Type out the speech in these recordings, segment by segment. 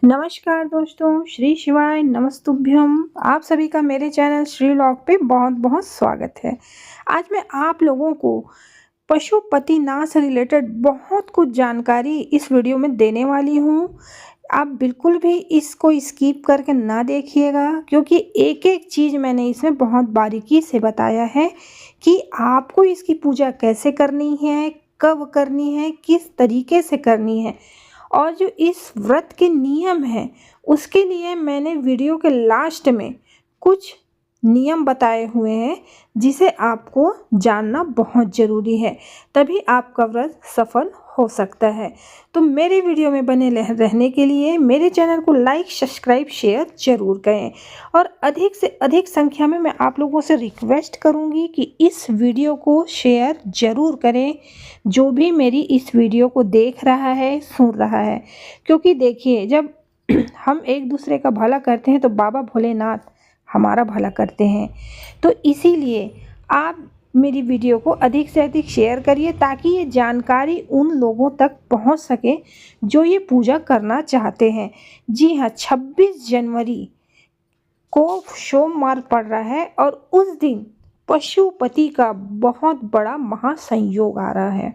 नमस्कार दोस्तों, श्री शिवाय नमस्तुभ्यम। आप सभी का मेरे चैनल श्री लॉग पे बहुत बहुत स्वागत है। आज मैं आप लोगों को पशुपतिनाथ से रिलेटेड बहुत कुछ जानकारी इस वीडियो में देने वाली हूँ। आप बिल्कुल भी इसको स्किप करके ना देखिएगा, क्योंकि एक एक चीज़ मैंने इसमें बहुत बारीकी से बताया है कि आपको इसकी पूजा कैसे करनी है, कब करनी है, किस तरीके से करनी है। और जो इस व्रत के नियम हैं उसके लिए मैंने वीडियो के लास्ट में कुछ नियम बताए हुए हैं, जिसे आपको जानना बहुत ज़रूरी है, तभी आपका व्रत सफल हो सकता है। तो मेरे वीडियो में बने रहने के लिए मेरे चैनल को लाइक, सब्सक्राइब, शेयर ज़रूर करें। और अधिक से अधिक संख्या में मैं आप लोगों से रिक्वेस्ट करूंगी कि इस वीडियो को शेयर ज़रूर करें, जो भी मेरी इस वीडियो को देख रहा है, सुन रहा है। क्योंकि देखिए, जब हम एक दूसरे का भला करते हैं तो बाबा भोलेनाथ हमारा भला करते हैं। तो इसीलिए आप मेरी वीडियो को अधिक से अधिक शेयर करिए, ताकि ये जानकारी उन लोगों तक पहुंच सके जो ये पूजा करना चाहते हैं। जी हाँ, 26 जनवरी को सोमवार पड़ रहा है और उस दिन पशुपति का बहुत बड़ा महासंयोग आ रहा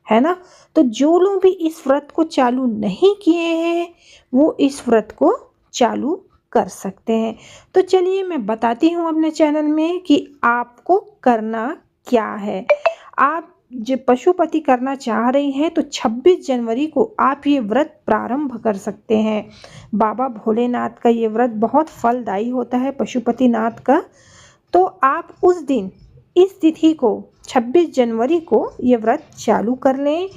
है ना। तो जो लोग भी इस व्रत को चालू नहीं किए हैं वो इस व्रत को चालू कर सकते हैं। तो चलिए मैं बताती हूँ अपने चैनल में कि आपको करना क्या है। आप जो पशुपति करना चाह रही हैं तो 26 जनवरी को आप ये व्रत प्रारंभ कर सकते हैं। बाबा भोलेनाथ का ये व्रत बहुत फलदायी होता है, पशुपतिनाथ का। तो आप उस दिन इस तिथि को 26 जनवरी को ये व्रत चालू कर लें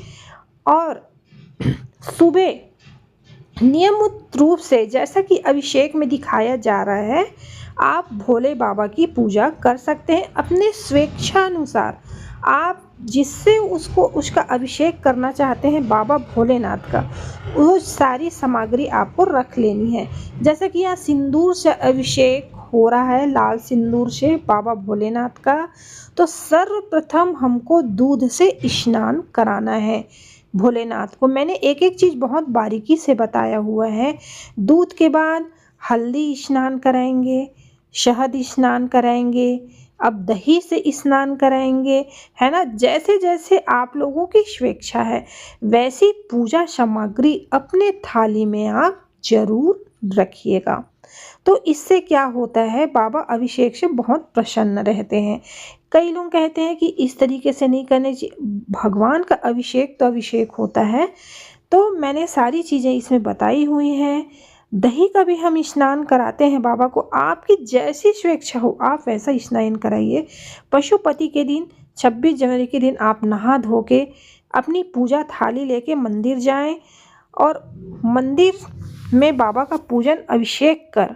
और सुबह नियमित रूप से, जैसा कि अभिषेक में दिखाया जा रहा है, आप भोले बाबा की पूजा कर सकते हैं अपने स्वेच्छानुसार। आप जिससे उसका अभिषेक करना चाहते हैं बाबा भोलेनाथ का, वो सारी सामग्री आपको रख लेनी है। जैसे कि यहाँ सिंदूर से अभिषेक हो रहा है, लाल सिंदूर से बाबा भोलेनाथ का। तो सर्वप्रथम हमको दूध से स्नान कराना है भोलेनाथ को। मैंने एक एक चीज़ बहुत बारीकी से बताया हुआ है। दूध के बाद हल्दी स्नान कराएंगे, शहद स्नान कराएंगे, अब दही से स्नान कराएंगे, है ना। जैसे जैसे आप लोगों की स्वेच्छा है वैसी पूजा सामग्री अपने थाली में आप जरूर रखिएगा। तो इससे क्या होता है, बाबा अभिषेक से बहुत प्रसन्न रहते हैं। कई लोग कहते हैं कि इस तरीके से नहीं करने चाहिए, भगवान का अभिषेक तो अभिषेक होता है। तो मैंने सारी चीज़ें इसमें बताई हुई हैं। दही का भी हम स्नान कराते हैं बाबा को। आपकी जैसी स्वेच्छा हो आप वैसा स्नान कराइए। पशुपति के दिन 26 जनवरी के दिन आप नहा धो के अपनी पूजा थाली लेके मंदिर जाएं और मंदिर में बाबा का पूजन अभिषेक कर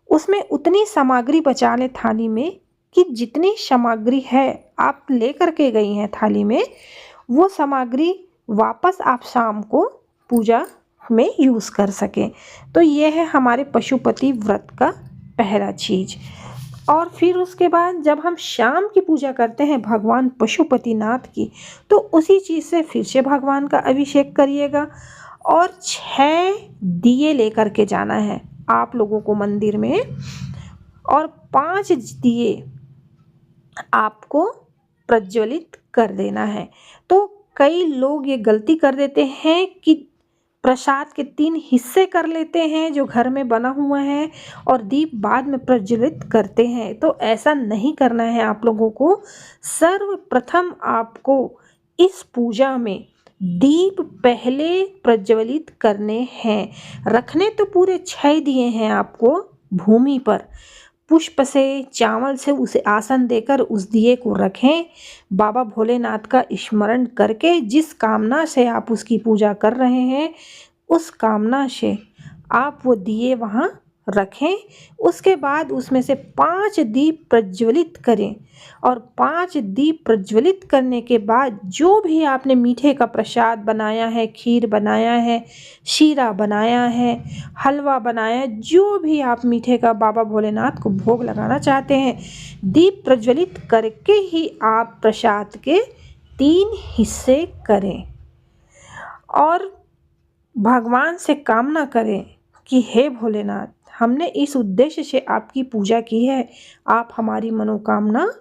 उसमें उतनी सामग्री बचा लें थाली में कि जितनी सामग्री है आप लेकर के गई हैं थाली में, वो सामग्री वापस आप शाम को पूजा में यूज़ कर सकें। तो ये है हमारे पशुपति व्रत का पहला चीज़। और फिर उसके बाद जब हम शाम की पूजा करते हैं भगवान पशुपतिनाथ की, तो उसी चीज़ से फिर से भगवान का अभिषेक करिएगा और 6 दिए लेकर के जाना है आप लोगों को मंदिर में, और 5 दिए आपको प्रज्वलित कर देना है। तो कई लोग ये गलती कर देते हैं कि प्रसाद के 3 हिस्से कर लेते हैं जो घर में बना हुआ है और दीप बाद में प्रज्वलित करते हैं। तो ऐसा नहीं करना है आप लोगों को। सर्वप्रथम आपको इस पूजा में दीप पहले प्रज्वलित करने हैं। रखने तो पूरे 6 दिए हैं आपको भूमि पर, पुष्प से, चावल से उसे आसन देकर उस दिए को रखें। बाबा भोलेनाथ का स्मरण करके जिस कामना से आप उसकी पूजा कर रहे हैं उस कामना से आप वो दिए वहाँ रखें। उसके बाद उसमें से 5 दीप प्रज्वलित करें और 5 दीप प्रज्वलित करने के बाद जो भी आपने मीठे का प्रसाद बनाया है, खीर बनाया है, शीरा बनाया है, हलवा बनाया है, जो भी आप मीठे का बाबा भोलेनाथ को भोग लगाना चाहते हैं, दीप प्रज्वलित करके ही आप प्रसाद के 3 हिस्से करें और भगवान से कामना करें कि हे भोलेनाथ, हमने इस उद्देश्य से आपकी पूजा की है, आप हमारी मनोकामना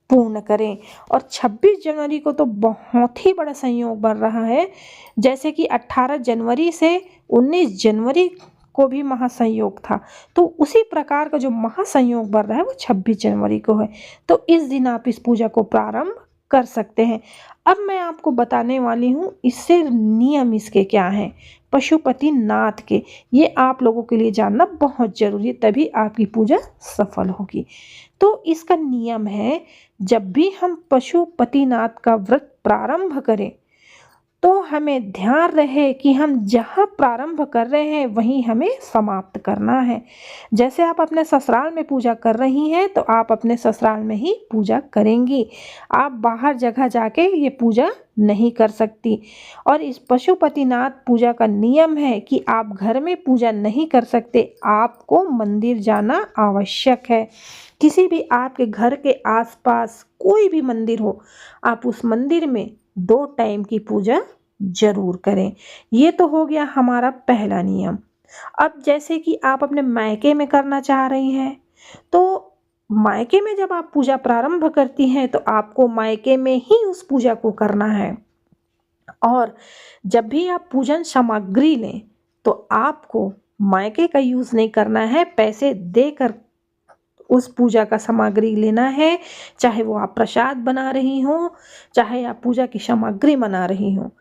पूर्ण करें। और 26 जनवरी को तो बहुत ही बड़ा संयोग बन रहा है, जैसे कि 18 जनवरी से 19 जनवरी को भी महासंयोग था, तो उसी प्रकार का जो महासंयोग बन रहा है वो 26 जनवरी को है। तो इस दिन आप इस पूजा को प्रारंभ कर सकते हैं। अब मैं आपको बताने वाली हूँ इससे नियम इसके क्या हैं, पशुपति नाथ के। ये आप लोगों के लिए जानना बहुत जरूरी है, तभी आपकी पूजा सफल होगी। तो इसका नियम है, जब भी हम पशुपतिनाथ का व्रत प्रारंभ करें तो हमें ध्यान रहे कि हम जहाँ प्रारंभ कर रहे हैं वहीं हमें समाप्त करना है। जैसे आप अपने ससुराल में पूजा कर रही हैं तो आप अपने ससुराल में ही पूजा करेंगी, आप बाहर जगह जाके ये पूजा नहीं कर सकती। और इस पशुपतिनाथ पूजा का नियम है कि आप घर में पूजा नहीं कर सकते, आपको मंदिर जाना आवश्यक है। किसी भी आपके घर के आसपास कोई भी मंदिर हो, आप उस मंदिर में 2 टाइम की पूजा जरूर करें। ये तो हो गया हमारा पहला नियम। अब जैसे कि आप अपने मायके में करना चाह रही हैं, तो मायके में जब आप पूजा प्रारंभ करती हैं तो आपको मायके में ही उस पूजा को करना है। और जब भी आप पूजन सामग्री लें तो आपको मायके का यूज़ नहीं करना है, पैसे देकर उस पूजा का सामग्री लेना है। चाहे वो आप प्रसाद बना रही हो, चाहे आप पूजा की सामग्री बना रही हो,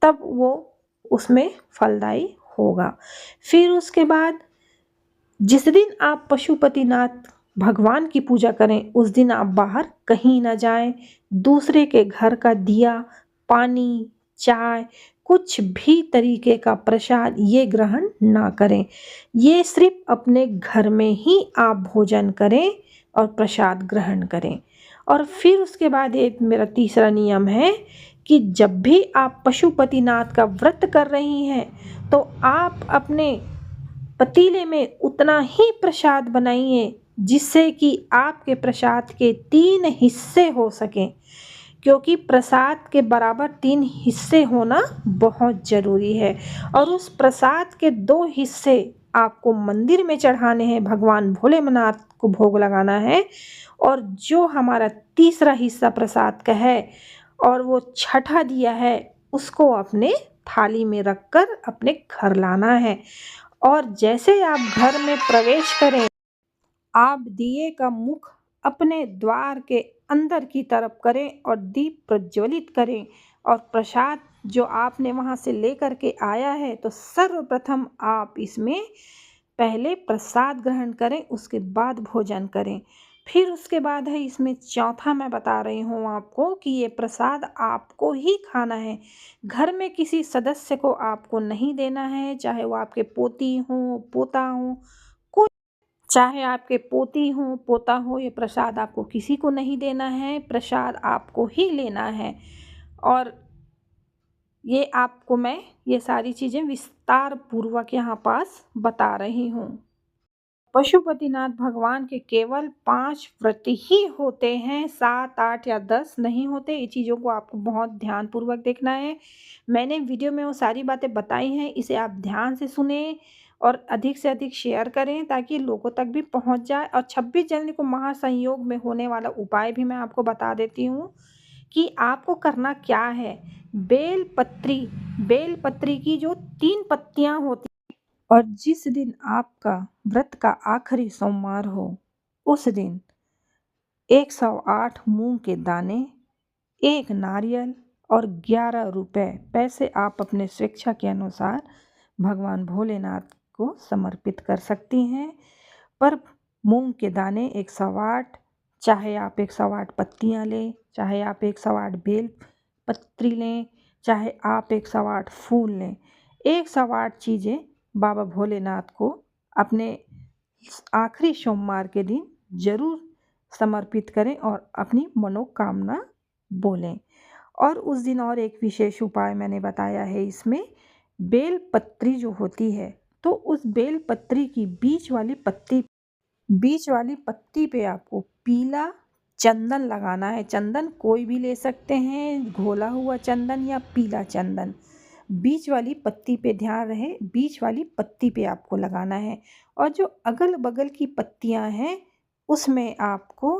तब वो उसमें फलदायी होगा। फिर उसके बाद जिस दिन आप पशुपतिनाथ भगवान की पूजा करें उस दिन आप बाहर कहीं ना जाएं, दूसरे के घर का दिया, पानी, चाय, कुछ भी तरीके का प्रसाद ये ग्रहण ना करें। ये सिर्फ अपने घर में ही आप भोजन करें और प्रसाद ग्रहण करें। और फिर उसके बाद एक मेरा तीसरा नियम है कि जब भी आप पशुपतिनाथ का व्रत कर रही हैं तो आप अपने पतीले में उतना ही प्रसाद बनाइए जिससे कि आपके प्रसाद के 3 हिस्से हो सकें, क्योंकि प्रसाद के बराबर 3 हिस्से होना बहुत ज़रूरी है। और उस प्रसाद के 2 हिस्से आपको मंदिर में चढ़ाने हैं, भगवान भोलेनाथ को भोग लगाना है। और जो हमारा तीसरा हिस्सा प्रसाद का है और वो छठा दिया है, उसको अपने थाली में रखकर अपने घर लाना है। और जैसे आप घर में प्रवेश करें, आप दिए का मुख अपने द्वार के अंदर की तरफ करें और दीप प्रज्वलित करें। और प्रसाद जो आपने वहाँ से लेकर के आया है तो सर्वप्रथम आप इसमें पहले प्रसाद ग्रहण करें, उसके बाद भोजन करें। फिर उसके बाद है इसमें चौथा मैं बता रही हूँ आपको कि ये प्रसाद आपको ही खाना है, घर में किसी सदस्य को आपको नहीं देना है। चाहे वो आपके पोती हो, पोता हो, चाहे आपके पोती हो, पोता हो, ये प्रसाद आपको किसी को नहीं देना है, प्रसाद आपको ही लेना है। और ये आपको मैं ये सारी चीज़ें विस्तार पूर्वक यहाँ पास बता रही हूँ। पशुपतिनाथ भगवान के केवल 5 व्रत ही होते हैं, 7, 8 या 10 नहीं होते। ये चीज़ों को आपको बहुत ध्यानपूर्वक देखना है। मैंने वीडियो में वो सारी बातें बताई हैं, इसे आप ध्यान से सुने और अधिक से अधिक शेयर करें ताकि लोगों तक भी पहुंच जाए। और 26 जनवरी को महासंयोग में होने वाला उपाय भी मैं आपको बता देती हूँ कि आपको करना क्या है। बेलपत्री की जो 3 पत्तियाँ होती, और जिस दिन आपका व्रत का आखिरी सोमवार हो उस दिन 108 मूंग के दाने, 1 नारियल और 11 रुपए पैसे आप अपने स्वेच्छा के अनुसार भगवान भोलेनाथ को समर्पित कर सकती हैं। पर मूंग के दाने 108, चाहे आप 108 पत्तियां लें, चाहे आप 108 बेल पत्री लें, चाहे आप 108 फूल लें, 108 चीज़ें बाबा भोलेनाथ को अपने आखिरी सोमवार के दिन जरूर समर्पित करें और अपनी मनोकामना बोलें। और उस दिन और एक विशेष उपाय मैंने बताया है इसमें, बेल पत्री जो होती है तो उस बेल पत्री की बीच वाली पत्ती पे आपको पीला चंदन लगाना है। चंदन कोई भी ले सकते हैं, घोला हुआ चंदन या पीला चंदन। बीच वाली पत्ती पे ध्यान रहे, बीच वाली पत्ती पे आपको लगाना है। और जो अगल बगल की पत्तियां हैं उसमें आपको,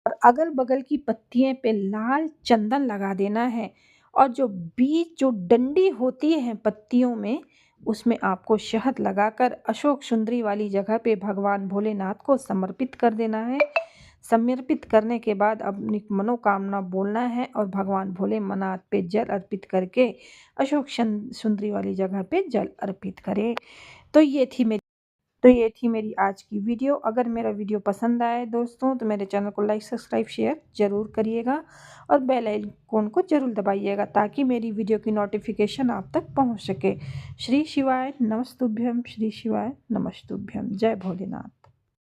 और अगल बगल की पत्तियों पे लाल चंदन लगा देना है। और जो बीच जो डंडी होती है पत्तियों में, उसमें आपको शहद लगाकर अशोक सुंदरी वाली जगह पे भगवान भोलेनाथ को समर्पित कर देना है। समर्पित करने के बाद अपनी मनोकामना बोलना है और भगवान भोलेनाथ पे जल अर्पित करके अशोक सुंदरी वाली जगह पे जल अर्पित करें। तो ये थी मेरी आज की वीडियो। अगर मेरा वीडियो पसंद आए दोस्तों तो मेरे चैनल को लाइक सब्सक्राइब शेयर ज़रूर करिएगा और बेल आइकन को ज़रूर दबाइएगा ताकि मेरी वीडियो की नोटिफिकेशन आप तक पहुंच सके। श्री शिवाय नमस्तुभ्यम, श्री शिवाय नमस्तुभ्यम। जय भोलेनाथ।